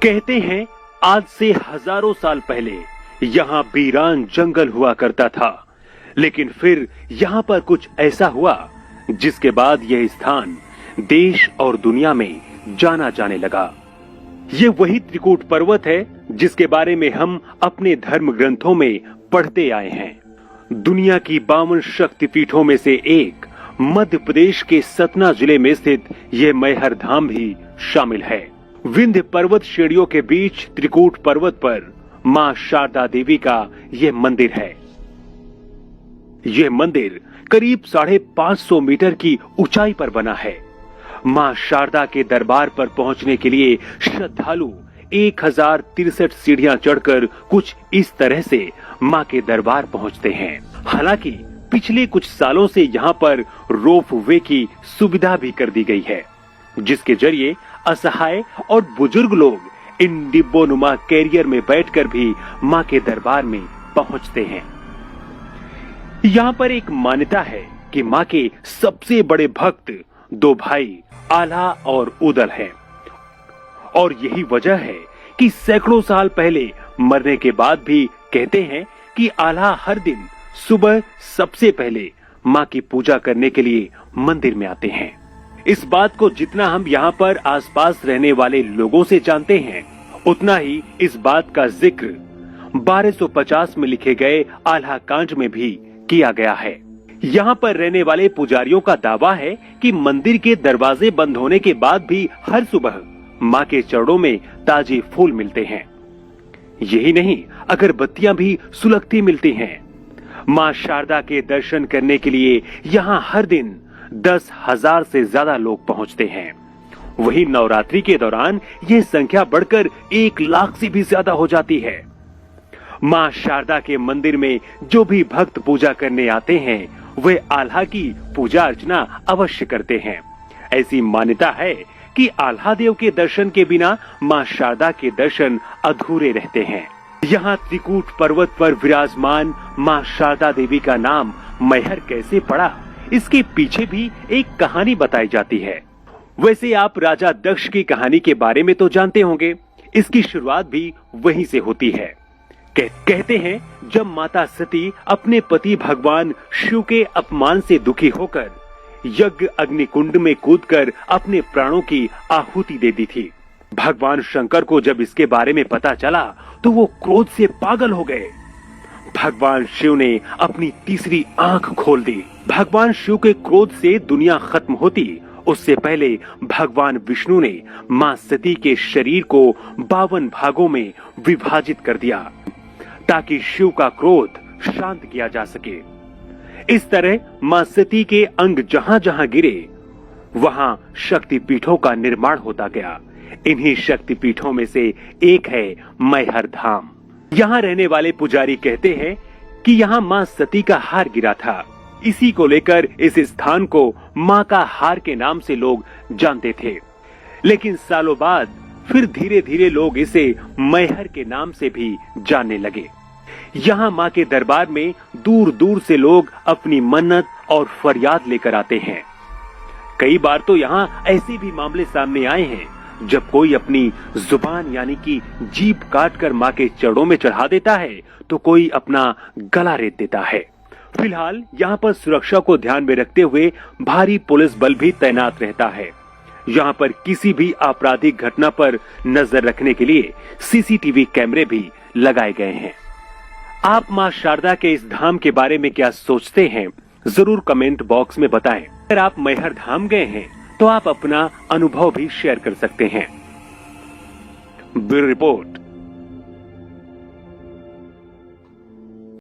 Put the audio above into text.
कहते हैं आज से हजारों साल पहले यहाँ वीरान जंगल हुआ करता था, लेकिन फिर यहाँ पर कुछ ऐसा हुआ जिसके बाद यह स्थान देश और दुनिया में जाना जाने लगा। ये वही त्रिकूट पर्वत है जिसके बारे में हम अपने धर्म ग्रंथों में पढ़ते आए हैं। दुनिया की 52 शक्तिपीठों में से एक मध्य प्रदेश के सतना जिले में स्थित यह मैहर धाम भी शामिल है। विंध्य पर्वत श्रेणियों के बीच त्रिकूट पर्वत पर मां शारदा देवी का यह मंदिर है। यह मंदिर करीब 550 मीटर की ऊंचाई पर बना है। मां शारदा के दरबार पर पहुंचने के लिए श्रद्धालु 1063 सीढ़ियां चढ़कर कुछ इस तरह से मां के दरबार पहुंचते हैं। हालांकि पिछले कुछ सालों से यहां पर रोप वे की सुविधा भी कर दी गई है, जिसके जरिए असहाय और बुजुर्ग लोग इन डिब्बोनुमा कैरियर में बैठकर भी मां के दरबार में पहुंचते हैं। यहाँ पर एक मान्यता है कि मां के सबसे बड़े भक्त 2 भाई आल्हा और उदल हैं, और यही वजह है कि सैकड़ों साल पहले मरने के बाद भी कहते हैं कि आल्हा हर दिन सुबह सबसे पहले मां की पूजा करने के लिए मंदिर में आते हैं। इस बात को जितना हम यहाँ पर आसपास रहने वाले लोगों से जानते हैं, उतना ही इस बात का जिक्र 1250 में लिखे गए आल्हा कांड में भी किया गया है। यहाँ पर रहने वाले पुजारियों का दावा है कि मंदिर के दरवाजे बंद होने के बाद भी हर सुबह मां के चरणों में ताजे फूल मिलते हैं। यही नहीं, अगरबत्तियां भी सुलगती मिलती हैं। मां शारदा के दर्शन करने के लिए यहाँ हर दिन 10,000 से ज्यादा लोग पहुंचते हैं। वहीं नवरात्रि के दौरान ये संख्या बढ़कर 1 लाख से भी ज्यादा हो जाती है। मां शारदा के मंदिर में जो भी भक्त पूजा करने आते हैं, वे आल्हा की पूजा अर्चना अवश्य करते हैं। ऐसी मान्यता है कि आल्हा देव के दर्शन के बिना मां शारदा के दर्शन अधूरे रहते हैं। यहाँ त्रिकूट पर्वत पर विराजमान मां शारदा देवी का नाम मैहर कैसे पड़ा, इसके पीछे भी एक कहानी बताई जाती है। वैसे आप राजा दक्ष की कहानी के बारे में तो जानते होंगे। इसकी शुरुआत भी वहीं से होती है। कहते हैं जब माता सती अपने पति भगवान शिव के अपमान से दुखी होकर यज्ञ अग्निकुंड में कूदकर अपने प्राणों की आहुति दे दी थी। भगवान शंकर को जब इसके बारे में पता चला तो वो क्रोध से पागल हो गए। भगवान शिव ने अपनी तीसरी आंख खोल दी। भगवान शिव के क्रोध से दुनिया खत्म होती उससे पहले भगवान विष्णु ने मां सती के शरीर को 52 भागों में विभाजित कर दिया, ताकि शिव का क्रोध शांत किया जा सके। इस तरह मां सती के अंग जहां जहां गिरे, वहां शक्तिपीठों का निर्माण होता गया। इन्हीं शक्तिपीठों में से एक है मैहर धाम। यहाँ रहने वाले पुजारी कहते हैं कि यहाँ मां सती का हार गिरा था। इसी को लेकर इस स्थान को मां का हार के नाम से लोग जानते थे, लेकिन सालों बाद फिर धीरे धीरे लोग इसे मैहर के नाम से भी जानने लगे। यहाँ मां के दरबार में दूर दूर से लोग अपनी मन्नत और फरियाद लेकर आते हैं। कई बार तो यहाँ ऐसे भी मामले सामने आए हैं जब कोई अपनी जुबान यानी कि जीभ काट कर मां के चरणों में चढ़ा देता है, तो कोई अपना गला रेत देता है। फिलहाल यहाँ पर सुरक्षा को ध्यान में रखते हुए भारी पुलिस बल भी तैनात रहता है। यहाँ पर किसी भी आपराधिक घटना पर नजर रखने के लिए सीसीटीवी कैमरे भी लगाए गए हैं। आप मां शारदा के इस धाम के बारे में क्या सोचते हैं, जरूर कमेंट बॉक्स में बताएं। अगर आप मैहर धाम गए हैं तो आप अपना अनुभव भी शेयर कर सकते हैं। Bureau report.